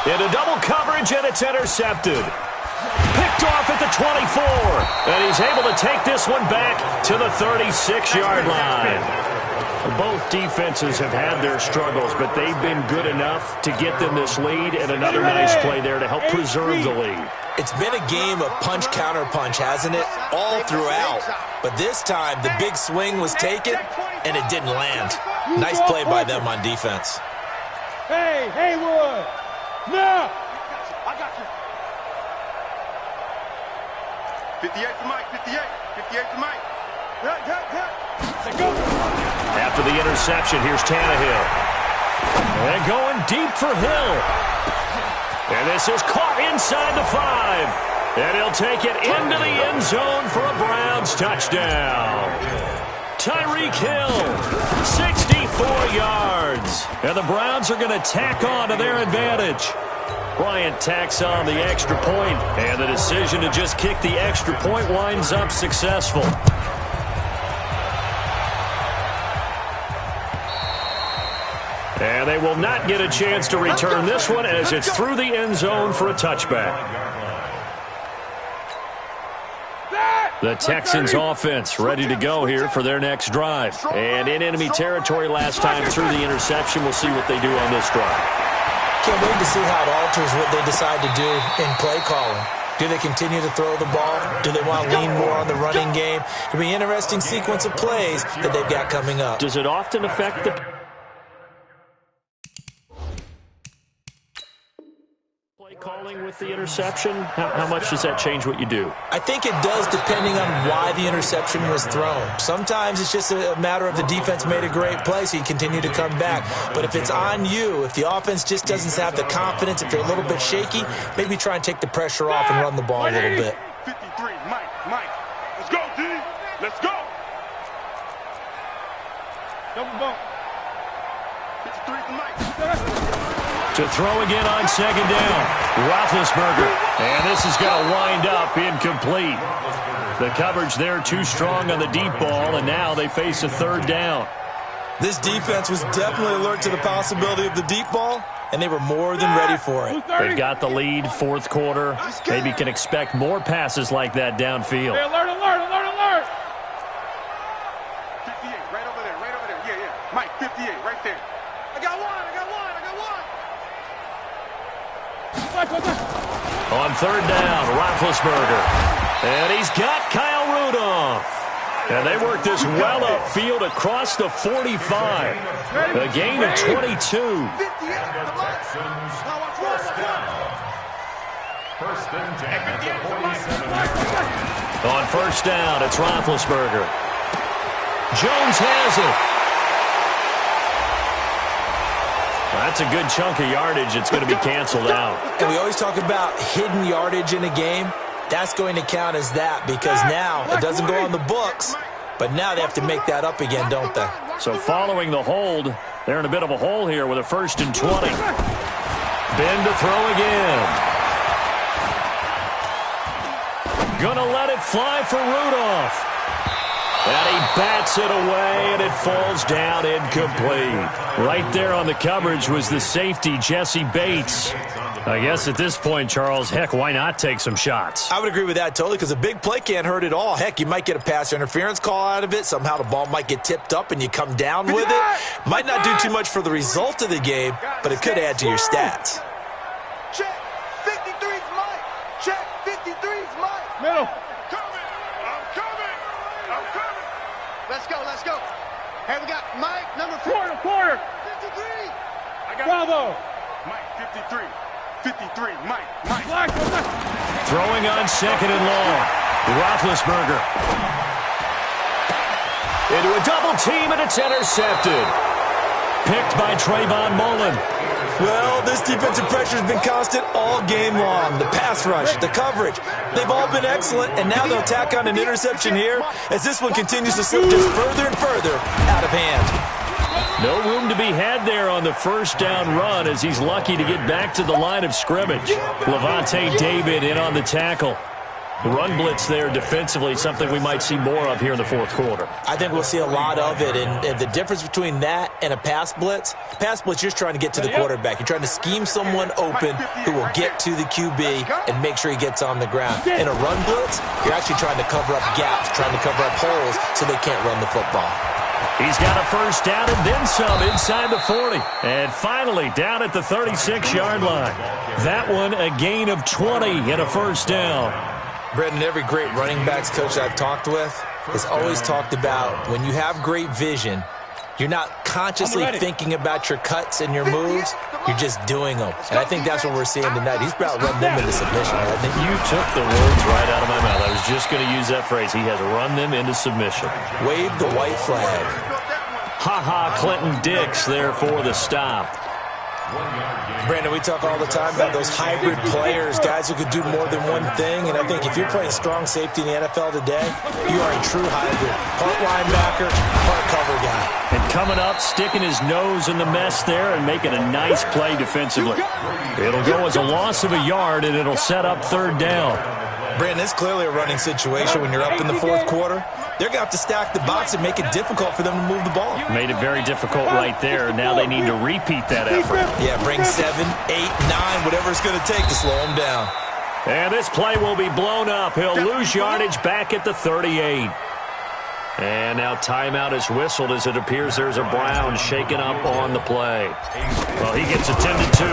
Speaker 2: Into double coverage, and it's intercepted. Picked off at the 24. And he's able to take this one back to the 36-yard line. Both defenses have had their struggles, but they've been good enough to get them this lead, and another nice play there to help preserve the lead.
Speaker 4: It's been a game of punch-counter-punch, hasn't it? All throughout. But this time, the big swing was taken, and it didn't land. Nice play by them on defense.
Speaker 3: Hey, Haywood! No!
Speaker 6: I got you. 58 to Mike. 58 to Mike.
Speaker 2: After the interception, here's Tannehill. And going deep for Hill. And this is caught inside the 5. And he'll take it into the end zone for a Browns touchdown. Tyreek Hill, 64 yards. And the Browns are going to tack on to their advantage. Bryant tacks on the extra point, and the decision to just kick the extra point winds up successful. And they will not get a chance to return this one as it's through the end zone for a touchback. The Texans offense ready to go here for their next drive. And in enemy territory last time through the interception. We'll see what they do on this drive.
Speaker 4: Can't wait to see how it alters what they decide to do in play calling. Do they continue to throw the ball? Do they want to lean more on the running game? It'll be an interesting sequence of plays that they've got coming up.
Speaker 2: Does it often affect the play calling with the interception? How much does that change what you do?
Speaker 4: I think it does, depending on why the interception was thrown. Sometimes it's just a matter of the defense made a great play, so you continue to come back. But if it's on you, if the offense just doesn't have the confidence, if you're a little bit shaky, maybe try and take the pressure off and run the ball a little bit.
Speaker 3: 53, Mike. Let's go, D. Let's go. Double bump.
Speaker 6: 53 to Mike.
Speaker 2: To throw again on second down. Roethlisberger. And this is going to wind up incomplete. The coverage there too strong on the deep ball, and now they face a third down.
Speaker 4: This defense was definitely alert to the possibility of the deep ball, and they were more than ready for it.
Speaker 2: They've got the lead, fourth quarter. Maybe can expect more passes like that downfield.
Speaker 3: Hey, alert.
Speaker 6: 58, right over there. Yeah. Mike, 58, right there. I got one.
Speaker 2: On third down, Roethlisberger. And he's got Kyle Rudolph. And they work this well upfield across the 45. A gain of 22.
Speaker 5: First and 10 at the 47.
Speaker 2: On first down, it's Roethlisberger. Jones has it. That's a good chunk of yardage. It's going to be canceled out.
Speaker 4: And we always talk about hidden yardage in a game. That's going to count as that because now it doesn't go on the books, but now they have to make that up again, don't they?
Speaker 2: So following the hold, they're in a bit of a hole here with a 1st and 20. Ben to throw again. Gonna let it fly for Rudolph. And he bats it away, and it falls down incomplete. Right there on the coverage was the safety, Jesse Bates. I guess at this point, Charles, heck, why not take some shots?
Speaker 4: I would agree with that totally because a big play can't hurt at all. Heck, you might get a pass interference call out of it. Somehow the ball might get tipped up and you come down with it. Might not do too much for the result of the game, but it could add to your stats.
Speaker 6: Check. 53's Mike. Check. 53's Mike.
Speaker 3: Middle.
Speaker 6: I'm coming. Let's go. Hey, we got Mike, number 4.
Speaker 3: Quarter.
Speaker 6: 53.
Speaker 3: Bravo.
Speaker 6: Mike, 53. 53, Mike.
Speaker 3: Black.
Speaker 2: Throwing on 2nd and long. Roethlisberger. Into a double team, and it's intercepted. Picked by Trayvon Mullen.
Speaker 4: Well, this defensive pressure has been constant all game long. The pass rush, the coverage, they've all been excellent, and now they'll tack on an interception here as this one continues to slip just further and further out of hand.
Speaker 2: No room to be had there on the first down run as he's lucky to get back to the line of scrimmage. Levante David in on the tackle. Run blitz there defensively, something we might see more of here in the 4th quarter.
Speaker 4: I think we'll see a lot of it, and the difference between that and a pass blitz, you're just trying to get to the quarterback. You're trying to scheme someone open who will get to the QB and make sure he gets on the ground. In a run blitz, you're actually trying to cover up gaps, trying to cover up holes so they can't run the football.
Speaker 2: He's got a first down and then some inside the 40. And finally down at the 36-yard line. That one a gain of 20 and a first down.
Speaker 4: Brendan, every great running backs coach I've talked with has always talked about when you have great vision, you're not consciously thinking about your cuts and your moves. You're just doing them. And I think that's what we're seeing tonight. He's about to run them into submission. I think
Speaker 2: you took the words right out of my mouth. I was just going to use that phrase. He has run them into submission.
Speaker 4: Wave the white flag.
Speaker 2: Ha-ha, Clinton Dix there for the stop.
Speaker 4: Brandon, we talk all the time about those hybrid players, guys who could do more than one thing, and I think if you're playing strong safety in the NFL today, you are a true hybrid. Part linebacker, part cover guy.
Speaker 2: And coming up, sticking his nose in the mess there and making a nice play defensively. It'll go as a loss of a yard, and it'll set up 3rd down.
Speaker 4: Brandon, it's clearly a running situation when you're up in the 4th quarter. They're going to have to stack the box and make it difficult for them to move the ball.
Speaker 2: Made it very difficult right there. Now they need to repeat that effort.
Speaker 4: Yeah, bring 7, 8, 9, whatever it's going to take to slow them down.
Speaker 2: And this play will be blown up. He'll lose yardage back at the 38. And now timeout is whistled as it appears there's a Brown shaken up on the play. Well, he gets attended to.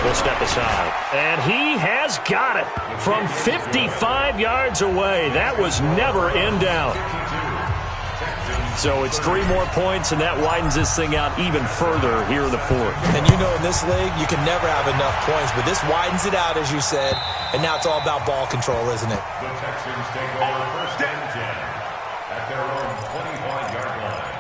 Speaker 2: We'll step aside. And he has got it from 55 yards away. That was never in doubt. So it's 3 more points, and that widens this thing out even further here in the 4th.
Speaker 4: And you know in this league, you can never have enough points, but this widens it out, as you said, and now it's all about ball control, isn't it?
Speaker 5: The Texans take over 1st and 10 at their own 25-yard line.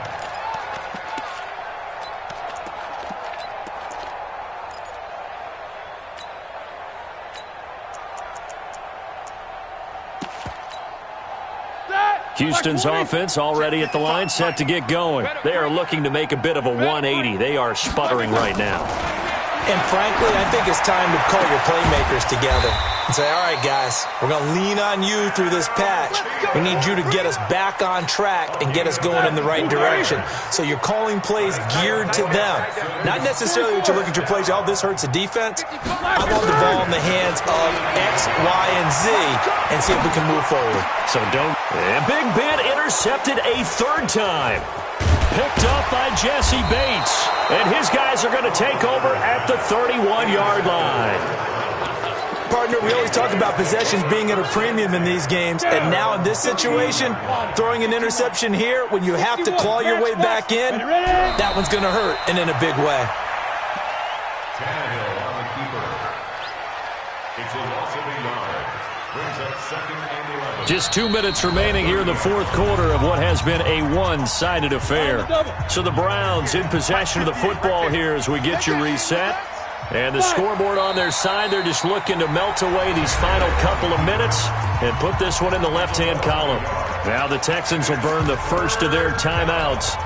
Speaker 2: Houston's offense already at the line, set to get going. They are looking to make a bit of a 180. They are sputtering right now.
Speaker 4: And frankly, I think it's time to call your playmakers together and say, all right, guys, we're going to lean on you through this patch. We need you to get us back on track and get us going in the right direction. So you're calling plays geared to them. Not necessarily that you look at your plays, oh, this hurts the defense. I want the ball in the hands of X, Y, and Z and see if we can move forward.
Speaker 2: So don't. And Big Ben intercepted a 3rd time. Picked up by Jesse Bates. And his guys are going to take over at the 31-yard line.
Speaker 4: Partner, we always talk about possessions being at a premium in these games. And now in this situation, throwing an interception here when you have to claw your way back in, that one's going to hurt and in a big way.
Speaker 5: Tannehill on the keeper. It's a loss of a yard. Brings up 2nd and 11.
Speaker 2: Just 2 minutes remaining here in the fourth quarter of what has been a one-sided affair. So the Browns in possession of the football here as we get you reset. And the scoreboard on their side, they're just looking to melt away these final couple of minutes and put this one in the left-hand column. Now the Texans will burn the first of their timeouts.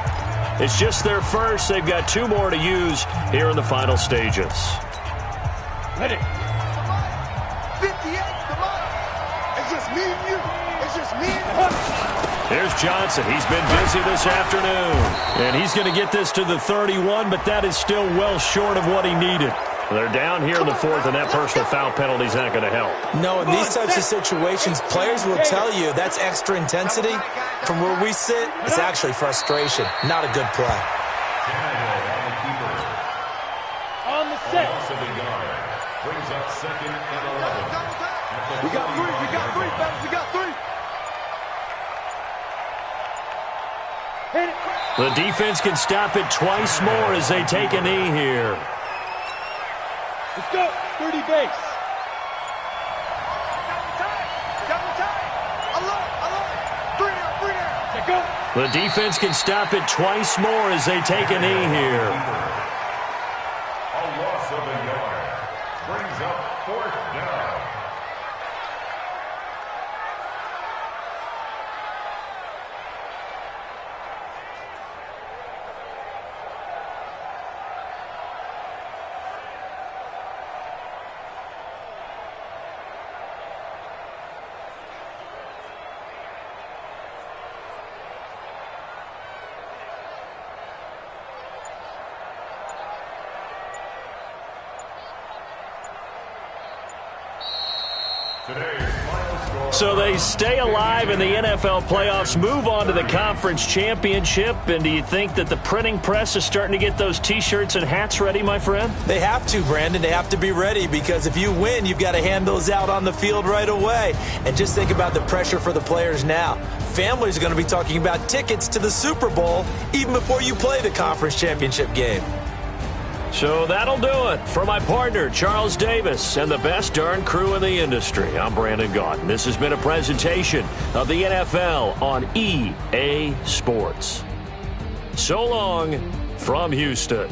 Speaker 2: It's just their first. They've got 2 more to use here in the final stages.
Speaker 3: Ready.
Speaker 6: 58, come on. It's just me and you. It's just me and you.
Speaker 2: Here's Johnson. He's been busy this afternoon. And he's going to get this to the 31, but that is still well short of what he needed. They're down here in the fourth, and that personal foul penalty is not going to help.
Speaker 4: No, in these types of situations, players will tell you that's extra intensity. From where we sit, it's actually frustration, not a good play.
Speaker 3: On the set.
Speaker 5: Brings up 2nd and 11.
Speaker 6: We got 3, fellas, we got 3.
Speaker 3: Hit it.
Speaker 2: The defense can stop it twice more as they take a knee here.
Speaker 3: Let's go. 30 base.
Speaker 2: The defense can stop it twice more as they take a knee here.
Speaker 5: A loss of a yard. Brings up 4th down.
Speaker 2: So they stay alive in the NFL playoffs, move on to the conference championship. And do you think that the printing press is starting to get those T-shirts and hats ready, my friend?
Speaker 4: They have to, Brandon. They have to be ready because if you win, you've got to hand those out on the field right away. And just think about the pressure for the players now. Families are going to be talking about tickets to the Super Bowl even before you play the conference championship game.
Speaker 2: So that'll do it. For my partner, Charles Davis, and the best darn crew in the industry, I'm Brandon Gaudin. This has been a presentation of the NFL on EA Sports. So long from Houston.